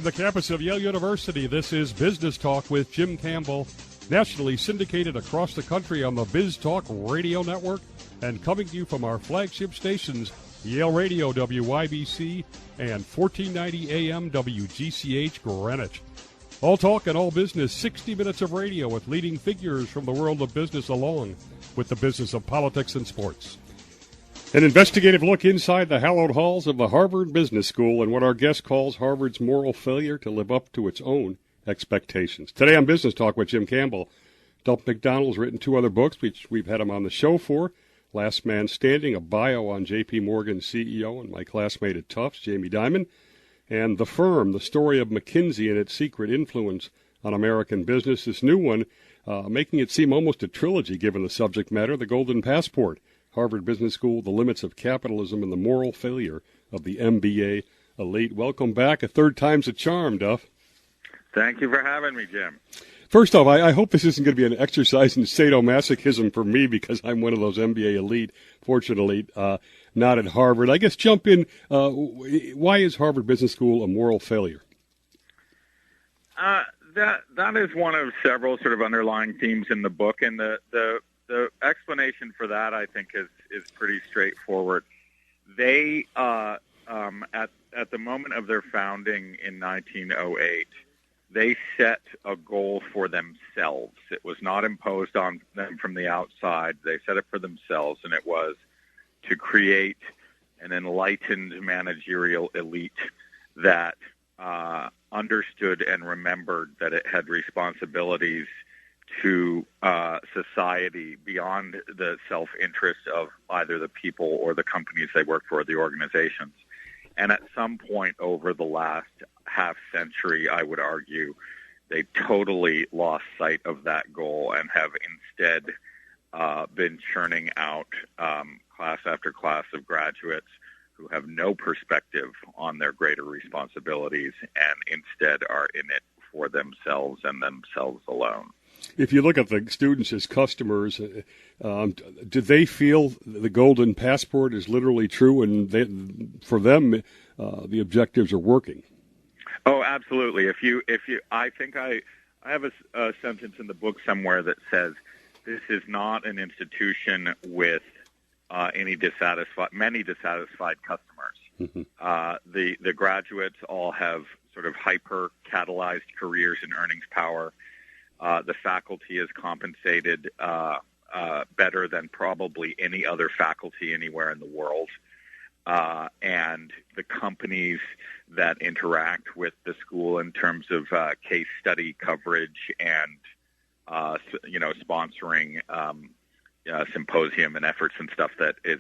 the campus of Yale University, this is Business Talk with Jim Campbell, nationally syndicated across the country on the Biz Talk Radio Network and coming to you from our flagship stations, Yale Radio WYBC and 1490 AM WGCH Greenwich. All talk and all business, 60 minutes of radio with leading figures from the world of business along with the business of politics and sports. An investigative look inside the hallowed halls of the Harvard Business School and what our guest calls Harvard's moral failure to live up to its own expectations. Today on Business Talk with Jim Campbell, Duff McDonald's written two other books, which we've had him on the show for. Last Man Standing, a bio on J.P. Morgan's CEO and my classmate at Tufts, Jamie Dimon. And The Firm, the story of McKinsey and its secret influence on American business. This new one, making it seem almost a trilogy given the subject matter, The Golden Passport, Harvard Business School, The Limits of Capitalism, and the Moral Failure of the MBA Elite. Welcome back. A third time's a charm, Duff. Thank you for having me, Jim. First off, I hope this isn't going to be an exercise in sadomasochism for me because I'm one of those MBA Elite, fortunately, not at Harvard. I guess jump in. Why is Harvard Business School a moral failure? That is one of several sort of underlying themes in the book, and the explanation for that, I think, is pretty straightforward. They, at the moment of their founding in 1908, they set a goal for themselves. It was not imposed on them from the outside. They set it for themselves, and it was to create an enlightened managerial elite that understood and remembered that it had responsibilities to society beyond the self-interest of either the people or the companies they worked for, or the organizations. And at some point over the last half century, I would argue, they totally lost sight of that goal and have instead been churning out class after class of graduates who have no perspective on their greater responsibilities and instead are in it for themselves and themselves alone. If you look at the students as customers, do they feel the golden passport is literally true and for them the objectives are working? Oh, absolutely. I think I have a sentence in the book somewhere that says this is not an institution with many dissatisfied customers. Mm-hmm. The graduates all have sort of hyper-catalyzed careers and earnings power. The faculty is compensated better than probably any other faculty anywhere in the world. And the companies that interact with the school in terms of case study coverage and, sponsoring symposium and efforts and stuff that is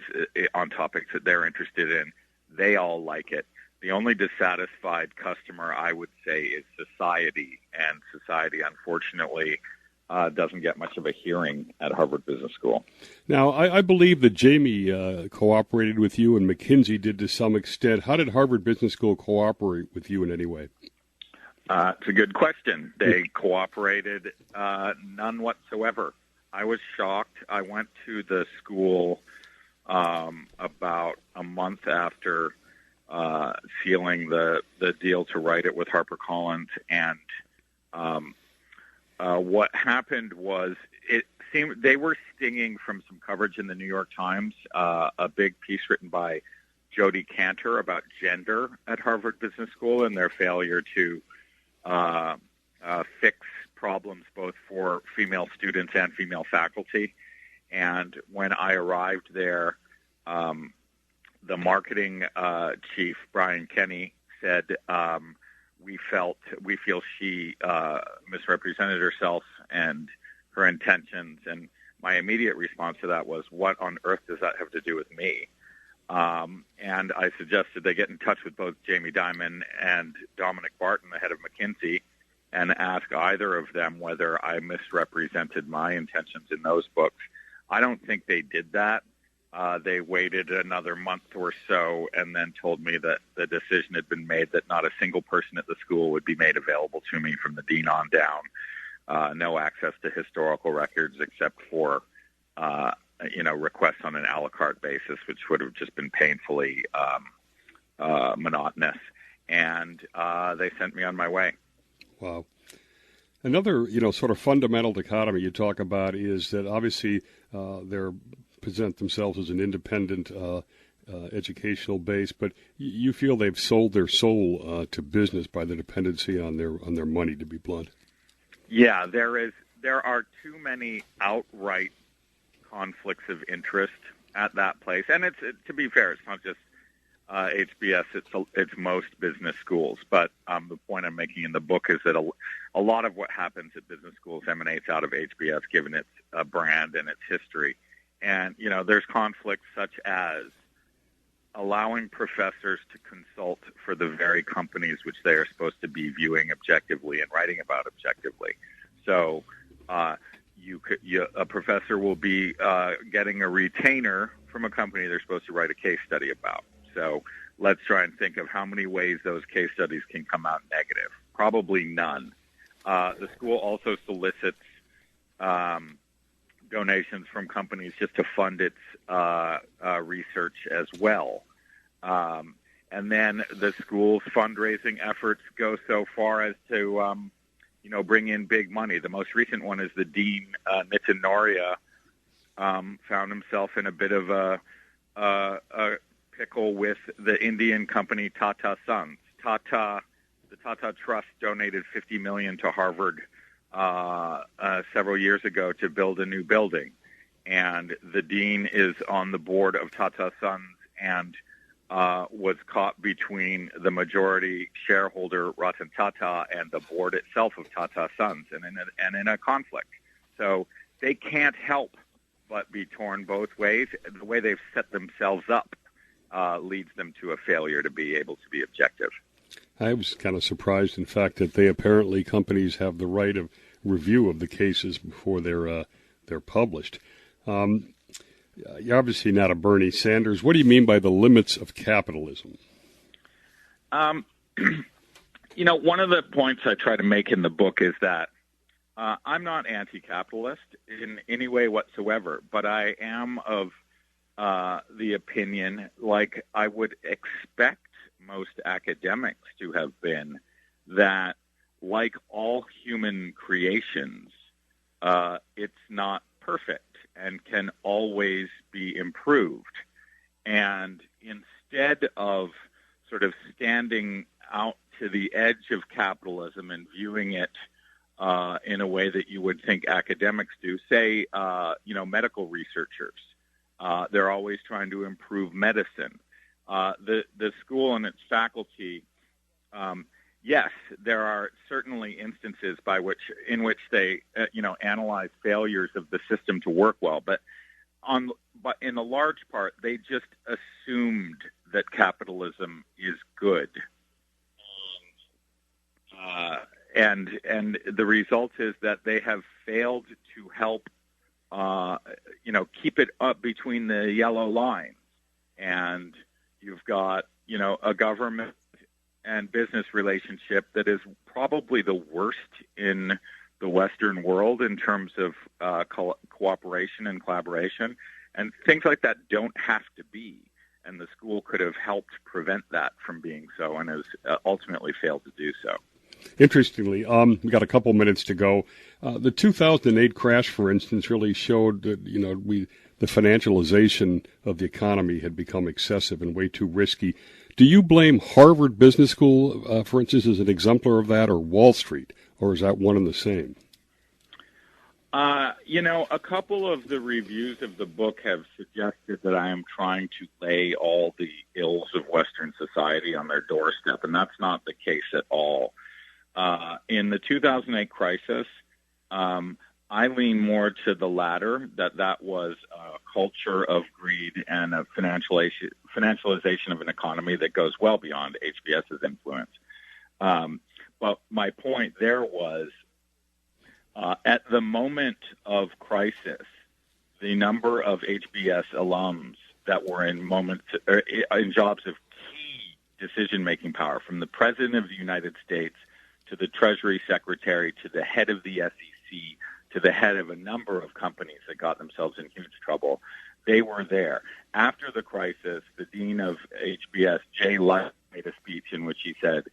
on topics that they're interested in, they all like it. The only dissatisfied customer, I would say, is society, and society, unfortunately, doesn't get much of a hearing at Harvard Business School. Now, I believe that Jamie cooperated with you and McKinsey did to some extent. How did Harvard Business School cooperate with you in any way? It's a good question. They cooperated none whatsoever. I was shocked. I went to the school about a month after sealing the deal to write it with HarperCollins, and what happened was it seemed they were stinging from some coverage in the New York Times, a big piece written by Jody Cantor about gender at Harvard Business School and their failure to fix problems both for female students and female faculty. And when I arrived there, the marketing chief, Brian Kenny, said, we feel she misrepresented herself and her intentions. And my immediate response to that was, what on earth does that have to do with me? And I suggested they get in touch with both Jamie Dimon and Dominic Barton, the head of McKinsey, and ask either of them whether I misrepresented my intentions in those books. I don't think they did that. They waited another month or so and then told me that the decision had been made that not a single person at the school would be made available to me from the dean on down. No access to historical records except for, requests on an a la carte basis, which would have just been painfully monotonous. and they sent me on my way. Wow. Another, sort of fundamental dichotomy you talk about is that obviously they present themselves as an independent educational base, but you feel they've sold their soul to business by the dependency on their money, to be blunt. Yeah, there are too many outright conflicts of interest at that place, and it's to be fair, it's not just HBS, it's most business schools. But the point I'm making in the book is that a lot of what happens at business schools emanates out of HBS, given its brand and its history. And there's conflicts such as allowing professors to consult for the very companies which they are supposed to be viewing objectively and writing about objectively. So a professor will be getting a retainer from a company they're supposed to write a case study about. So let's try and think of how many ways those case studies can come out negative. Probably none. The school also solicits donations from companies just to fund its research as well. And then the school's fundraising efforts go so far as to, bring in big money. The most recent one is the dean, Nitin Noria, found himself in a bit of a pickle with the Indian company Tata Sons. The Tata Trust donated $50 million to Harvard several years ago to build a new building, and the dean is on the board of Tata Sons and was caught between the majority shareholder Ratan Tata and the board itself of Tata Sons, and in a conflict. So they can't help but be torn both ways. The way they've set themselves up leads them to a failure to be able to be objective. I was kind of surprised, in fact, that companies have the right of review of the cases before they're published. You're obviously not a Bernie Sanders. What do you mean by the limits of capitalism? One of the points I try to make in the book is that I'm not anti-capitalist in any way whatsoever, but I am of the opinion, like I would expect most academics to have been, that like all human creations, it's not perfect and can always be improved. And instead of sort of standing out to the edge of capitalism and viewing it in a way that you would think academics do, say, medical researchers, they're always trying to improve medicine. The school and its faculty, yes, there are certainly instances in which they, analyze failures of the system to work well. But in a large part, they just assumed that capitalism is good, and the result is that they have failed to help, keep it up between the yellow lines, and you've got, a government and business relationship that is probably the worst in the Western world in terms of cooperation and collaboration. And things like that don't have to be. And the school could have helped prevent that from being so, and has ultimately failed to do so. Interestingly, we got a couple minutes to go. The 2008 crash, for instance, really showed that, the financialization of the economy had become excessive and way too risky. Do you blame Harvard Business School, for instance, as an exemplar of that, or Wall Street, or is that one and the same? A couple of the reviews of the book have suggested that I am trying to lay all the ills of Western society on their doorstep, and that's not the case at all. In the 2008 crisis, I lean more to the latter, that was a culture of greed and a financialization of an economy that goes well beyond HBS's influence. But my point there was, at the moment of crisis, the number of HBS alums that were in jobs of key decision-making power, from the President of the United States to the Treasury Secretary to the head of the SEC to the head of a number of companies that got themselves in huge trouble, they were there. After the crisis, the dean of HBS, Jay Lehman, made a speech in which he said,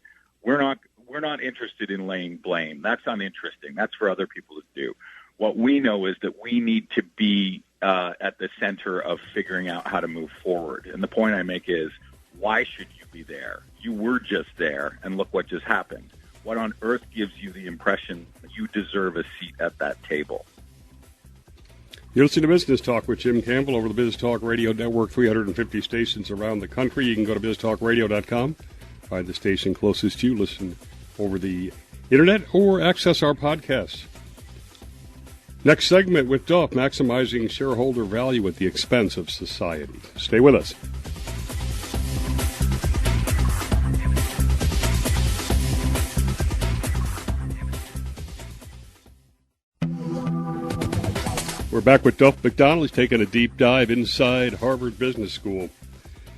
we're not interested in laying blame. That's uninteresting. That's for other people to do. What we know is that we need to be at the center of figuring out how to move forward. And the point I make is, why should you be there? You were just there, and look what just happened. What on earth gives you the impression that you deserve a seat at that table? You're listening to Business Talk with Jim Campbell over the Biz Talk Radio Network, 350 stations around the country. You can go to biztalkradio.com, find the station closest to you, listen over the internet, or access our podcasts. Next segment with Duff, maximizing shareholder value at the expense of society. Stay with us. We're back with Duff McDonald. He's taking a deep dive inside Harvard Business School.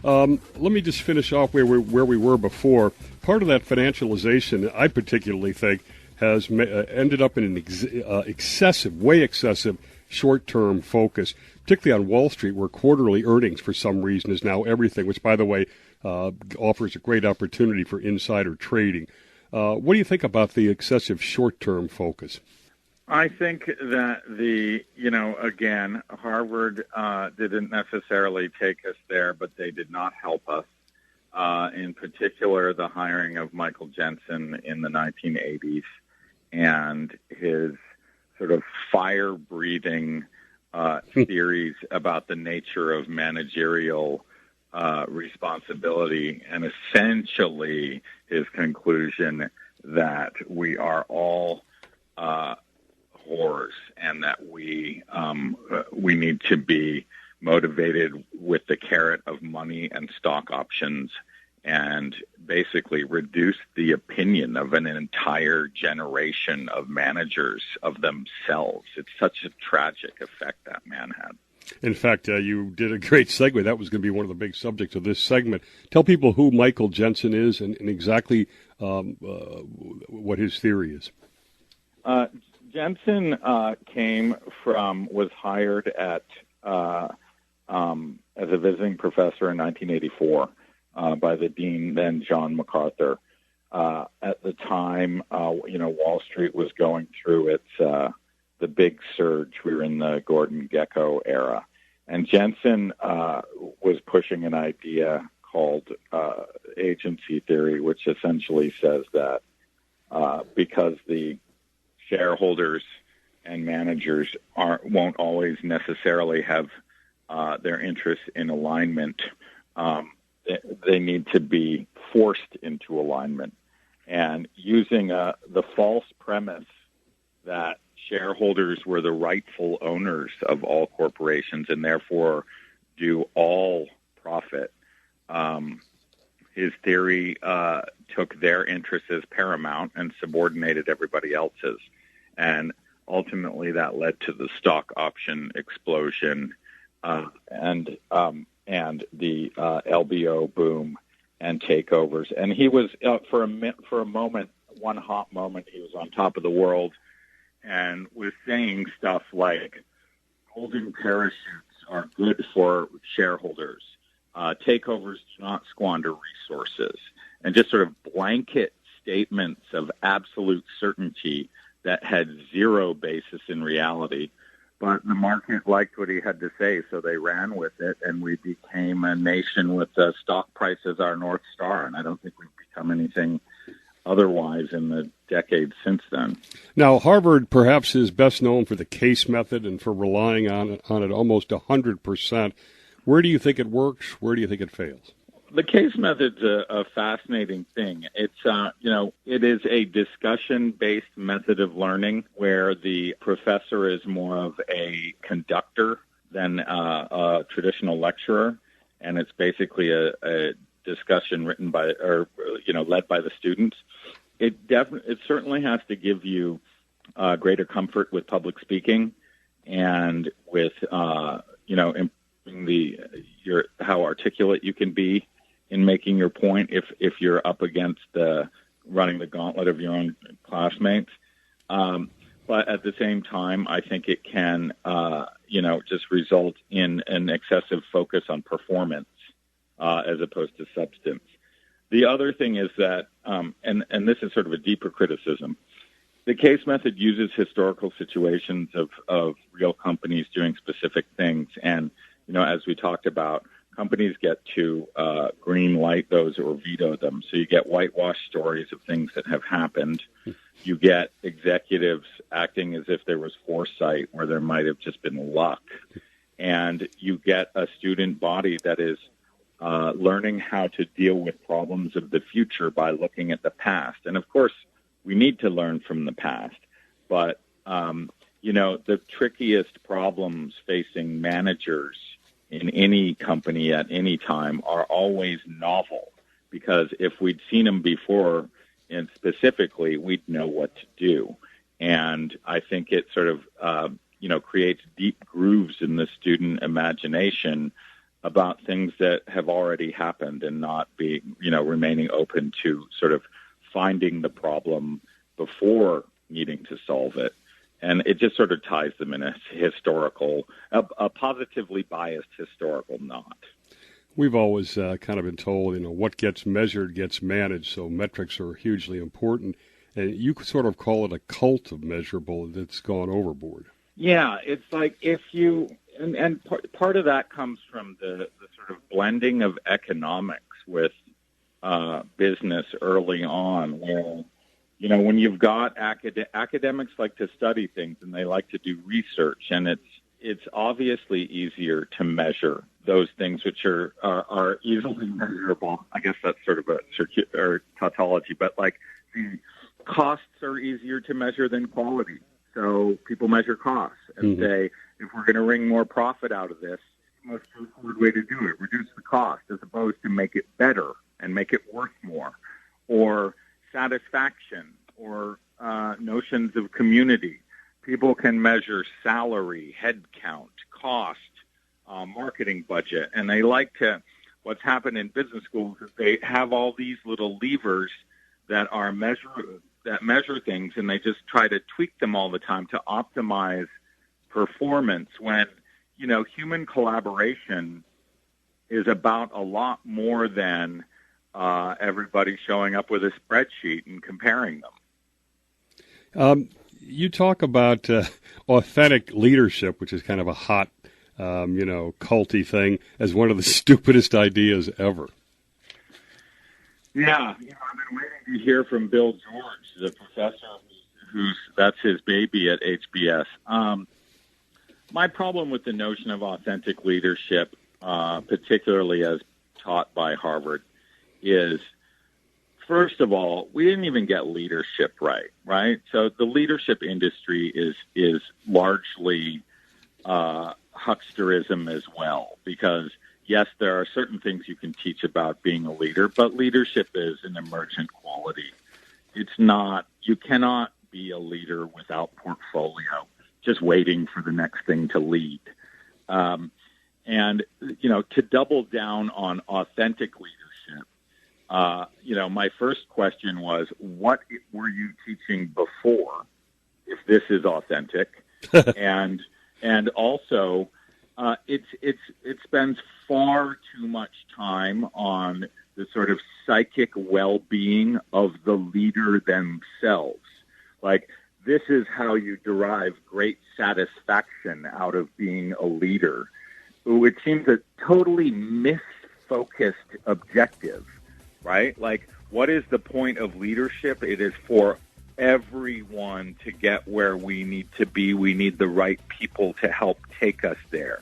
Let me just finish off where we were before. Part of that financialization, I particularly think, has ended up in an way excessive short-term focus, particularly on Wall Street, where quarterly earnings, for some reason, is now everything, which, by the way, offers a great opportunity for insider trading. What do you think about the excessive short-term focus? I think that again, Harvard didn't necessarily take us there, but they did not help us. In particular, the hiring of Michael Jensen in the 1980s and his sort of fire-breathing theories about the nature of managerial responsibility, and essentially his conclusion that we are all whores, and that we need to be motivated with the carrot of money and stock options, and basically reduce the opinion of an entire generation of managers of themselves. It's such a tragic effect that man had. In fact, you did a great segue. That was going to be one of the big subjects of this segment. Tell people who Michael Jensen is and exactly what his theory is. Jensen was hired as a visiting professor in 1984 by the dean, then John MacArthur. At the time, Wall Street was going through the big surge. We were in the Gordon Gekko era. And Jensen was pushing an idea called agency theory, which essentially says that because the shareholders and managers won't always necessarily have their interests in alignment. They need to be forced into alignment. And using the false premise that shareholders were the rightful owners of all corporations and therefore do all profit, his theory took their interests as paramount and subordinated everybody else's. And ultimately that led to the stock option explosion and the LBO boom and takeovers. And he was, for a moment, one hot moment, he was on top of the world and was saying stuff like, golden parachutes are good for shareholders. Takeovers do not squander resources. And just sort of blanket statements of absolute certainty that had zero basis in reality. But the market liked what he had to say, so they ran with it, and we became a nation with the stock price as our North Star. And I don't think we've become anything otherwise in the decades since then. Now, Harvard perhaps is best known for the case method and for relying on it almost 100%. Where do you think it works? Where do you think it fails? The case method's a fascinating thing. It's, it is a discussion-based method of learning where the professor is more of a conductor than a traditional lecturer, and it's basically a discussion written by, led by the students. It certainly has to give you greater comfort with public speaking and with, improving how articulate you can be in making your point if you're up against running the gauntlet of your own classmates. But at the same time, I think it can, just result in an excessive focus on performance as opposed to substance. The other thing is that, and this is sort of a deeper criticism, the case method uses historical situations of real companies doing specific things. And, as we talked about, companies get to green light those or veto them. So you get whitewash stories of things that have happened. You get executives acting as if there was foresight where there might have just been luck. And you get a student body that is learning how to deal with problems of the future by looking at the past. And, of course, we need to learn from the past. But, the trickiest problems facing managers in any company at any time are always novel, because if we'd seen them before, and specifically, we'd know what to do. And I think it sort of, creates deep grooves in the student imagination about things that have already happened and not being, remaining open to sort of finding the problem before needing to solve it. And it just sort of ties them in a positively biased historical knot. We've always kind of been told, what gets measured gets managed, so metrics are hugely important. And you could sort of call it a cult of measurable that's gone overboard. Yeah, it's like if you, and part of that comes from the sort of blending of economics with business early on, where, when you've got academics like to study things and they like to do research, and it's obviously easier to measure those things which are easily measurable. I guess that's sort of a tautology, but like the costs are easier to measure than quality. So people measure costs and say, if we're going to wring more profit out of this, the most straightforward way to do it, reduce the cost, as opposed to make it better and make it worth more, or satisfaction, or notions of community. People can measure salary, head count, cost, marketing budget, and they like to, what's happened in business schools is they have all these little levers that measure things, and they just try to tweak them all the time to optimize performance, when, human collaboration is about a lot more than everybody showing up with a spreadsheet and comparing them. You talk about authentic leadership, which is kind of a hot, culty thing, as one of the stupidest ideas ever. Yeah, I've been waiting to hear from Bill George, the professor that's his baby at HBS. My problem with the notion of authentic leadership, particularly as taught by Harvard, is, first of all, we didn't even get leadership right? So the leadership industry is largely hucksterism as well, because yes, there are certain things you can teach about being a leader, but leadership is an emergent quality. It's not, you cannot be a leader without portfolio, just waiting for the next thing to lead. And, to double down on authentic leadership, my first question was, what were you teaching before, if this is authentic? and also, it spends far too much time on the sort of psychic well-being of the leader themselves. Like, this is how you derive great satisfaction out of being a leader. It seems a totally misfocused objective, right? Like, what is the point of leadership? It is for everyone to get where we need to be. We need the right people to help take us there.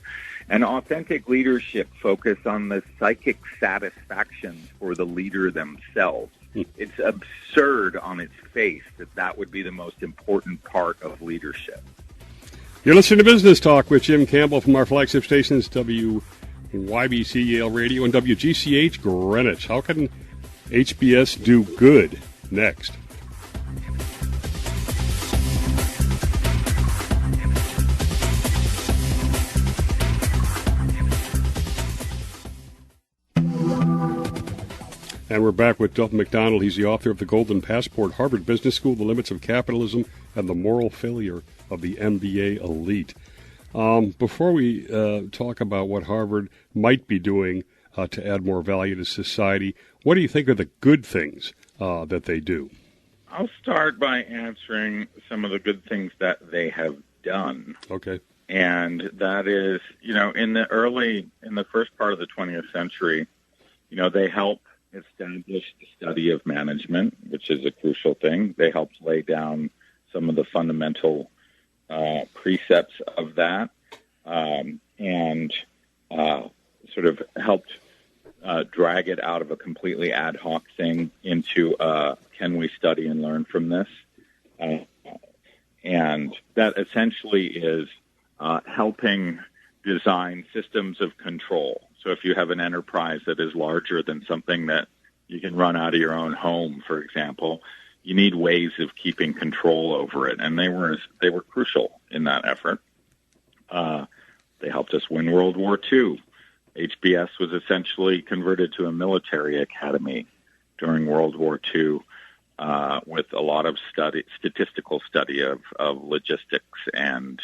And authentic leadership focus on the psychic satisfaction for the leader themselves. It's absurd on its face that would be the most important part of leadership. You're listening to Business Talk with Jim Campbell from our flagship stations, WYBC Yale Radio and WGCH Greenwich. How can HBS do good? Next. And we're back with Duff McDonald. He's the author of The Golden Passport, Harvard Business School, The Limits of Capitalism, and the Moral Failure of the MBA Elite. Before we talk about what Harvard might be doing to add more value to society. What do you think are the good things that they do? I'll start by answering some of the good things that they have done. Okay. And that is, in the first part of the 20th century, they helped establish the study of management, which is a crucial thing. They helped lay down some of the fundamental precepts of that, and sort of helped drag it out of a completely ad hoc thing into can we study and learn from this? And that essentially is helping design systems of control. So if you have an enterprise that is larger than something that you can run out of your own home, for example, you need ways of keeping control over it. And they were crucial in that effort. They helped us win World War II. HBS was essentially converted to a military academy during World War II with a lot of statistical study of logistics and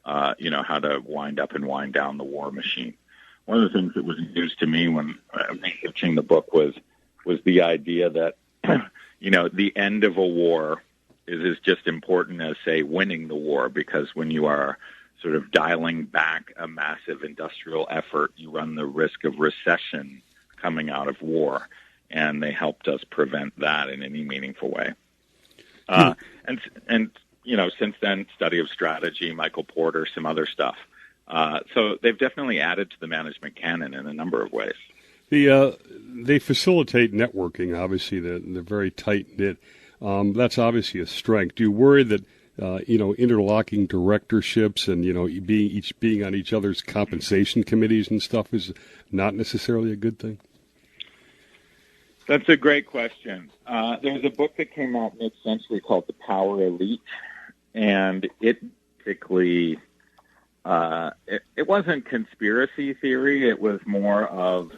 how to wind up and wind down the war machine. One of the things that was news to me when researching the book was the idea that, the end of a war is just important as, say, winning the war, because when you are sort of dialing back a massive industrial effort, you run the risk of recession coming out of war, and they helped us prevent that in any meaningful way. And since then, study of strategy, Michael Porter, some other stuff. So they've definitely added to the management canon in a number of ways. They facilitate networking. Obviously, they're very tight knit. That's obviously a strength. Do you worry that interlocking directorships and being on each other's compensation committees and stuff is not necessarily a good thing? That's a great question. There's a book that came out mid-century called The Power Elite, and it basically it wasn't conspiracy theory. It was more of,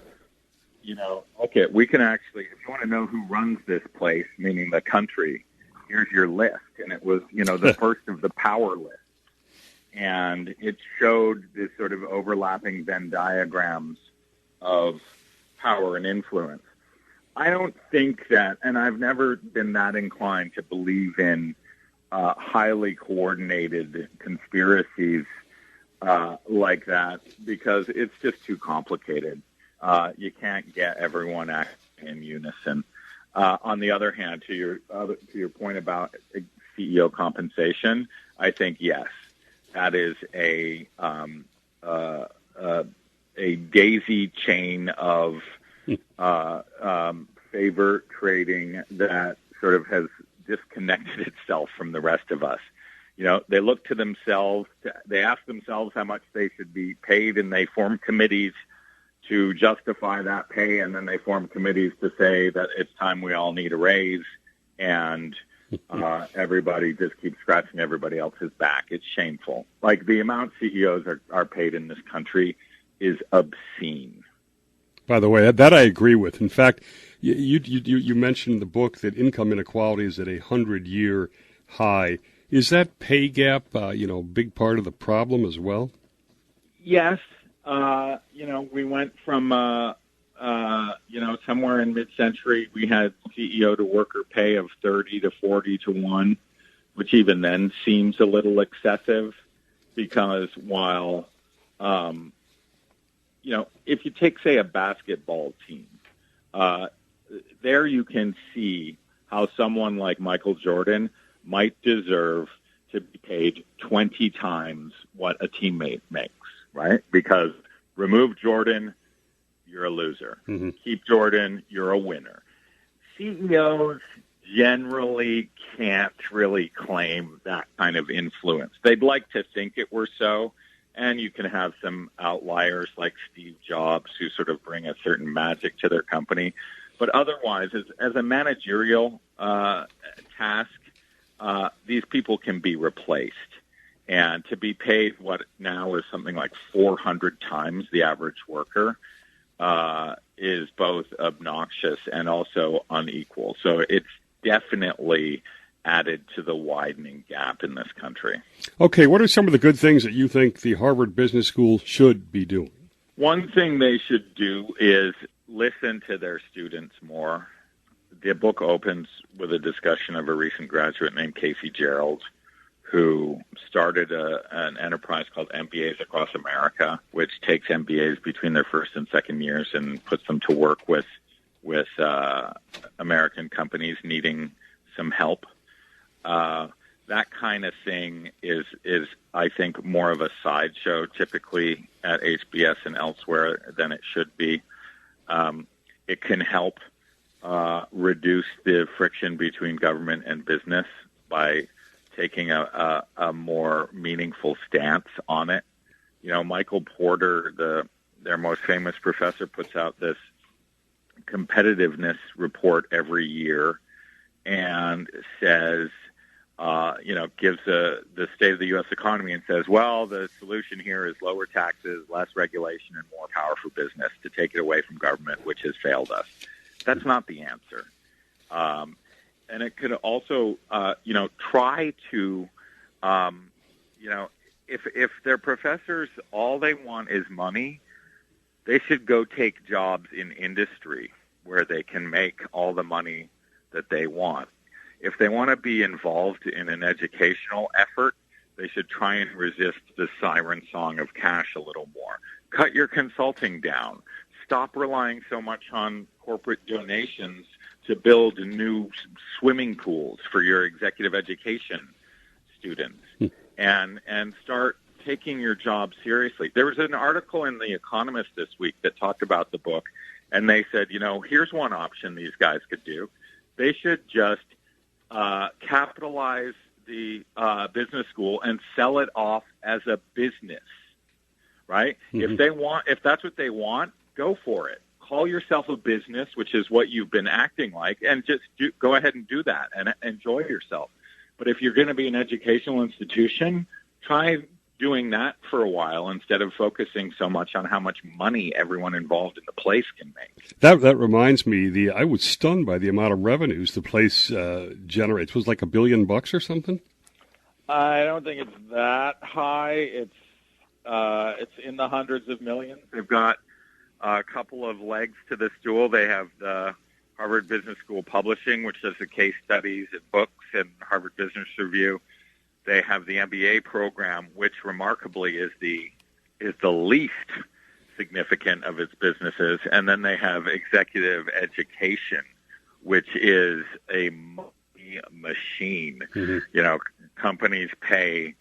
okay, we can actually, if you want to know who runs this place, meaning the country, here's your list. And it was, the first of the power list. And it showed this sort of overlapping Venn diagrams of power and influence. I don't think that, and I've never been that inclined to believe in highly coordinated conspiracies like that, because it's just too complicated. You can't get everyone acting in unison. On the other hand, to your point about CEO compensation, I think yes, that is a daisy chain of favor trading that sort of has disconnected itself from the rest of us. They look to themselves, they ask themselves how much they should be paid, and they form committees to justify that pay, and then they form committees to say that it's time we all need a raise, and everybody just keeps scratching everybody else's back. It's shameful. Like, the amount CEOs are paid in this country is obscene. By the way, that I agree with. In fact, you mentioned in the book that income inequality is at a 100-year high. Is that pay gap, big part of the problem as well? Yes. We went from, somewhere in mid-century, we had CEO to worker pay of 30 to 40 to 1, which even then seems a little excessive, because while, if you take, say, a basketball team, there you can see how someone like Michael Jordan might deserve to be paid 20 times what a teammate makes, right? Because remove Jordan, you're a loser. Mm-hmm. Keep Jordan, you're a winner. CEOs generally can't really claim that kind of influence. They'd like to think it were so, and you can have some outliers like Steve Jobs who sort of bring a certain magic to their company. But otherwise, as a managerial task, these people can be replaced. And to be paid what now is something like 400 times the average worker is both obnoxious and also unequal. So it's definitely added to the widening gap in this country. Okay, what are some of the good things that you think the Harvard Business School should be doing? One thing they should do is listen to their students more. The book opens with a discussion of a recent graduate named Casey Gerald, who started an enterprise called MBAs across America, which takes MBAs between their first and second years and puts them to work with American companies needing some help. That kind of thing is I think more of a sideshow typically at HBS and elsewhere than it should be. It can help reduce the friction between government and business by taking a more meaningful stance on it. You know, Michael Porter, their most famous professor, puts out this competitiveness report every year and says, gives the state of the U.S. economy and says, well, the solution here is lower taxes, less regulation, and more power for business to take it away from government, which has failed us. That's not the answer. And it could also, try to, if their professors, all they want is money, they should go take jobs in industry where they can make all the money that they want. If they want to be involved in an educational effort, they should try and resist the siren song of cash a little more. Cut your consulting down. Stop relying so much on corporate donations to build new swimming pools for your executive education students, and start taking your job seriously. There was an article in The Economist this week that talked about the book, and they said, here's one option these guys could do. They should just capitalize the business school and sell it off as a business, right? Mm-hmm. If that's what they want, go for it. Call yourself a business, which is what you've been acting like, and just go ahead and do that and enjoy yourself. But if you're going to be an educational institution, try doing that for a while instead of focusing so much on how much money everyone involved in the place can make. That reminds me, I was stunned by the amount of revenues the place generates. It was like $1 billion or something? I don't think it's that high. It's in the hundreds of millions. They've got a couple of legs to the stool. They have the Harvard Business School Publishing, which does the case studies and books, and Harvard Business Review. They have the MBA program, which remarkably is the least significant of its businesses. And then they have executive education, which is a money machine. Mm-hmm. Companies pay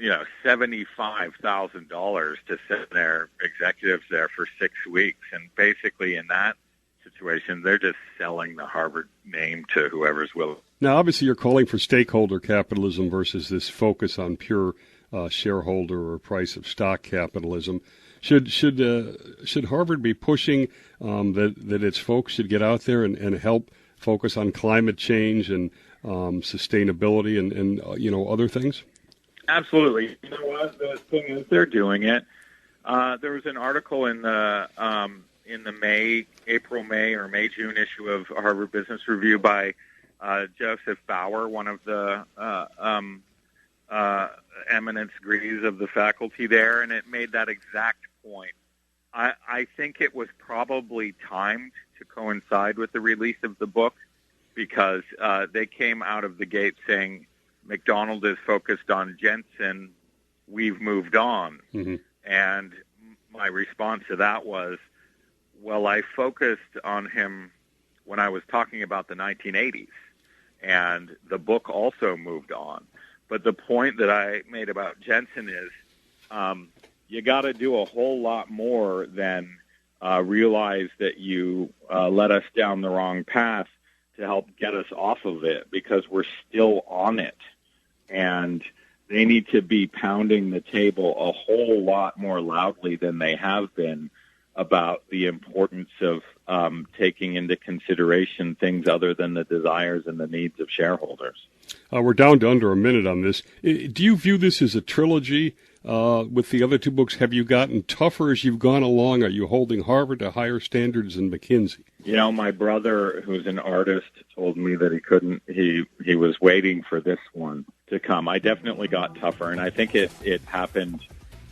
$75,000 to send their executives there for 6 weeks. And basically in that situation, they're just selling the Harvard name to whoever's willing. Now, obviously, you're calling for stakeholder capitalism versus this focus on pure shareholder or price of stock capitalism. Should Harvard be pushing that its folks should get out there and help focus on climate change and sustainability and other things? Absolutely. You know what? The thing is, they're doing it. There was an article in the April, May, or May, June issue of Harvard Business Review by Joseph Bauer, one of the eminent degrees of the faculty there, and it made that exact point. I think it was probably timed to coincide with the release of the book because they came out of the gate saying, McDonald is focused on Jensen, we've moved on. Mm-hmm. And my response to that was, well, I focused on him when I was talking about the 1980s, and the book also moved on. But the point that I made about Jensen is you got to do a whole lot more than realize that you led us down the wrong path to help get us off of it, because we're still on it. And they need to be pounding the table a whole lot more loudly than they have been about the importance of taking into consideration things other than the desires and the needs of shareholders. We're down to under a minute on this. Do you view this as a trilogy? With the other two books, have you gotten tougher as you've gone along? Are you holding Harvard to higher standards than McKinsey? My brother, who's an artist, told me that he was waiting for this one to come. I definitely got tougher, and I think it happened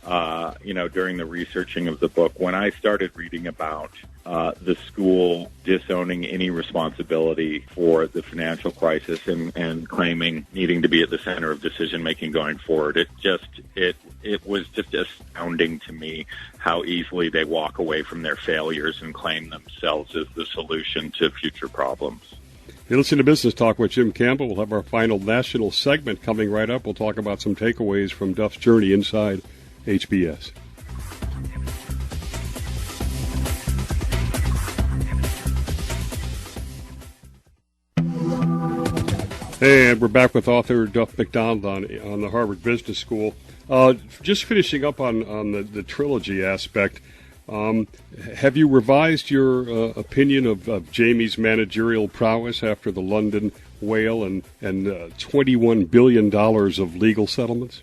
during the researching of the book, when I started reading about the school disowning any responsibility for the financial crisis and claiming needing to be at the center of decision making going forward, it was just astounding to me how easily they walk away from their failures and claim themselves as the solution to future problems. You listen to Business Talk with Jim Campbell. We'll have our final national segment coming right up. We'll talk about some takeaways from Duff's journey inside HBS. And we're back with author Duff McDonald on the Harvard Business School. Just finishing up on the trilogy aspect, have you revised your opinion of Jamie's managerial prowess after the London whale and $21 billion of legal settlements?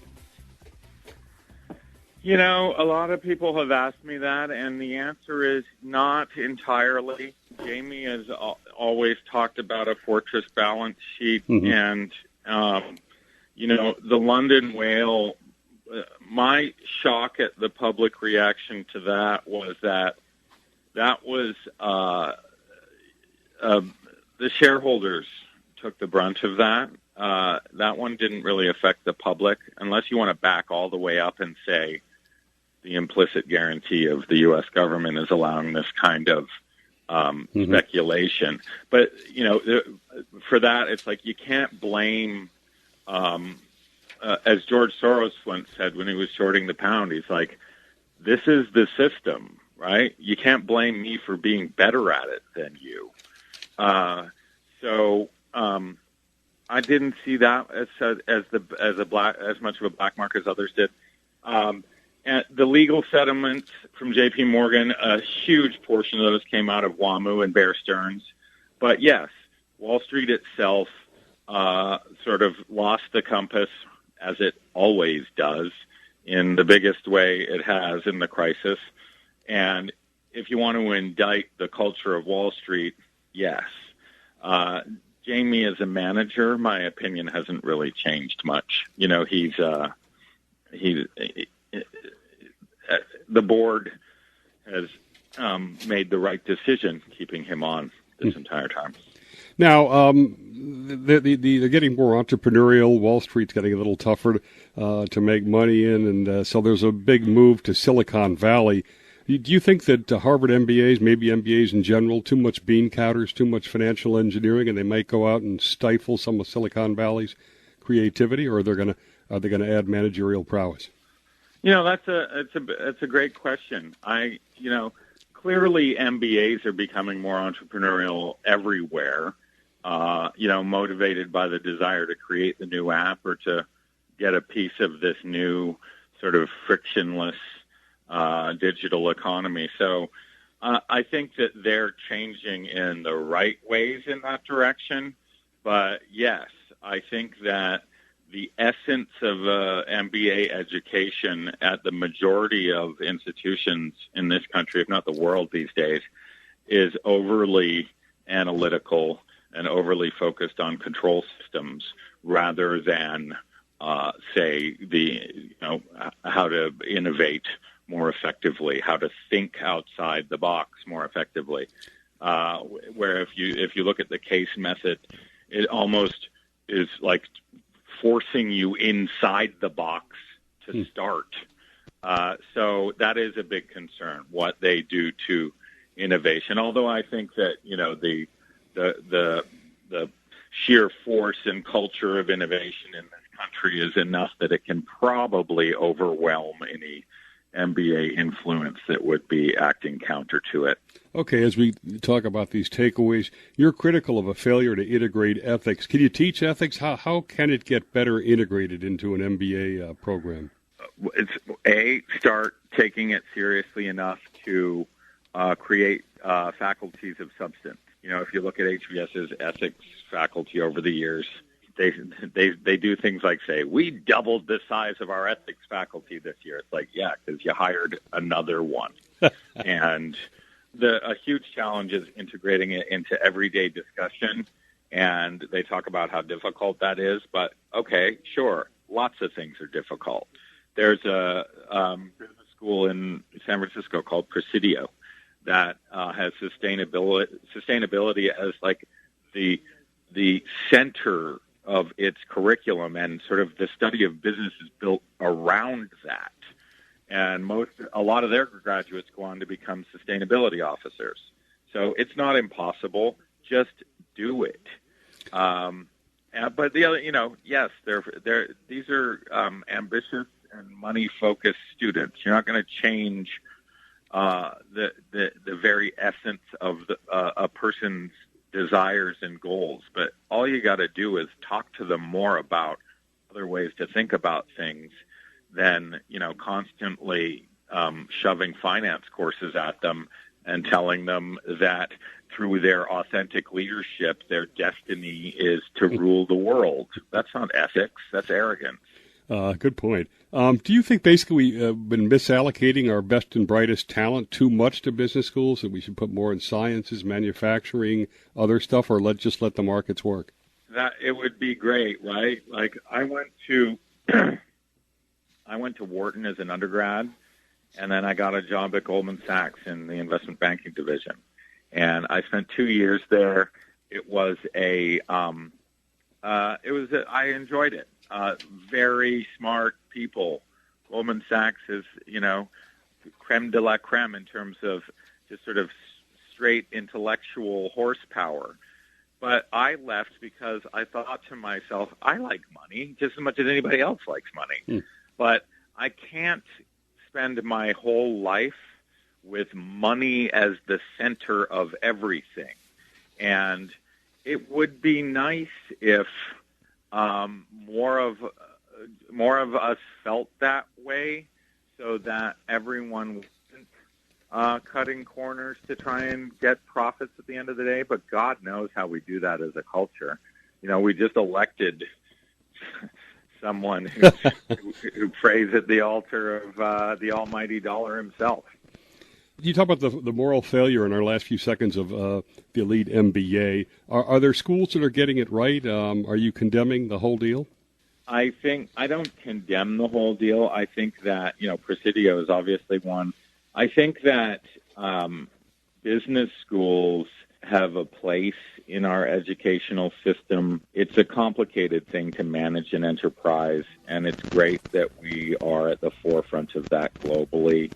A lot of people have asked me that, and the answer is not entirely. Jamie has always talked about a fortress balance sheet, and, the London whale, my shock at the public reaction to that was that was the shareholders took the brunt of that. That one didn't really affect the public, unless you want to back all the way up and say the implicit guarantee of the U.S. government is allowing this kind of speculation. But, for that, it's like you can't blame, as George Soros once said when he was shorting the pound, he's like, this is the system, right? You can't blame me for being better at it than you. So I didn't see that as much of a black mark as others did. And the legal settlements from J.P. Morgan, a huge portion of those came out of WAMU and Bear Stearns. But yes, Wall Street itself sort of lost the compass, as it always does, in the biggest way it has in the crisis. And if you want to indict the culture of Wall Street, yes. Jamie as a manager, my opinion hasn't really changed much. The board has made the right decision keeping him on this entire time. Now, they're getting more entrepreneurial. Wall Street's getting a little tougher to make money in, and so there's a big move to Silicon Valley. Do you think that Harvard MBAs, maybe MBAs in general, too much bean counters, too much financial engineering, and they might go out and stifle some of Silicon Valley's creativity, or are they going to add managerial prowess? That's a great question. Clearly MBAs are becoming more entrepreneurial everywhere. Motivated by the desire to create the new app or to get a piece of this new sort of frictionless digital economy. So I think that they're changing in the right ways in that direction. But yes, I think that the essence of MBA education at the majority of institutions in this country, if not the world these days, is overly analytical and overly focused on control systems rather than, say, how to innovate more effectively, how to think outside the box more effectively. Where if you look at the case method, it almost is like forcing you inside the box to start. So that is a big concern, what they do to innovation. Although I think that, the sheer force and culture of innovation in this country is enough that it can probably overwhelm any MBA influence that would be acting counter to it. Okay, as we talk about these takeaways, you're critical of a failure to integrate ethics. Can you teach ethics? How can it get better integrated into an MBA program? It's start taking it seriously enough to create faculties of substance. If you look at HBS's ethics faculty over the years, they do things like say, we doubled the size of our ethics faculty this year. It's like, yeah, because you hired another one. And a huge challenge is integrating it into everyday discussion. And they talk about how difficult that is. But, okay, sure, lots of things are difficult. There's a business school in San Francisco called Presidio that has sustainability as like the center of its curriculum, and sort of the study of business is built around that. And a lot of their graduates go on to become sustainability officers. So it's not impossible. Just do it. But the other, yes, these are ambitious and money-focused students. You're not going to change the very essence of a person's desires and goals. But all you got to do is talk to them more about other ways to think about things than constantly shoving finance courses at them and telling them that through their authentic leadership, their destiny is to rule the world. That's not ethics. That's arrogance. Good point. Do you think basically we've been misallocating our best and brightest talent too much to business schools, that we should put more in sciences, manufacturing, other stuff, or just let the markets work? That it would be great, right? Like I went to Wharton as an undergrad, and then I got a job at Goldman Sachs in the investment banking division. And I spent 2 years there. I enjoyed it. Very smart people. Goldman Sachs is, creme de la creme in terms of just sort of straight intellectual horsepower. But I left because I thought to myself, I like money just as much as anybody else likes money. But I can't spend my whole life with money as the center of everything. And it would be nice if more of us felt that way, so that everyone wasn't cutting corners to try and get profits at the end of the day. But God knows how we do that as a culture. We just elected someone who prays at the altar of the almighty dollar himself. You talk about the moral failure in our last few seconds of the Elite MBA. Are there schools that are getting it right? Are you condemning the whole deal? I don't condemn the whole deal. I think that, Presidio is obviously one. I think that business schools have a place in our educational system. It's a complicated thing to manage an enterprise, and it's great that we are at the forefront of that globally.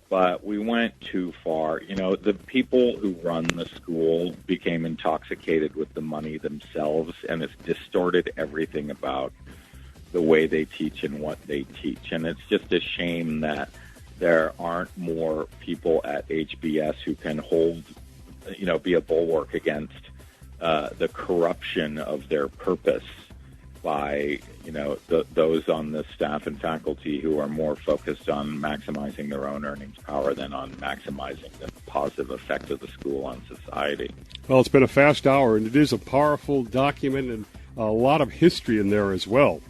But we went too far. The people who run the school became intoxicated with the money themselves, and it's distorted everything about the way they teach and what they teach. And it's just a shame that there aren't more people at HBS who can hold, be a bulwark against the corruption of their purpose by, those on the staff and faculty who are more focused on maximizing their own earnings power than on maximizing the positive effect of the school on society. Well, it's been a fast hour, and it is a powerful document and a lot of history in there as well.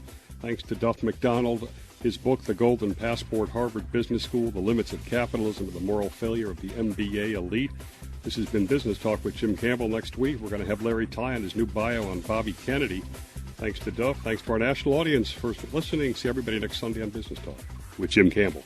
Thanks to Duff McDonald, his book, The Golden Passport, Harvard Business School, The Limits of Capitalism and the Moral Failure of the MBA Elite. This has been Business Talk with Jim Campbell. Next week, we're going to have Larry Ty on his new bio on Bobby Kennedy. Thanks to Duff. Thanks to our national audience for listening. See everybody next Sunday on Business Talk with Jim Campbell.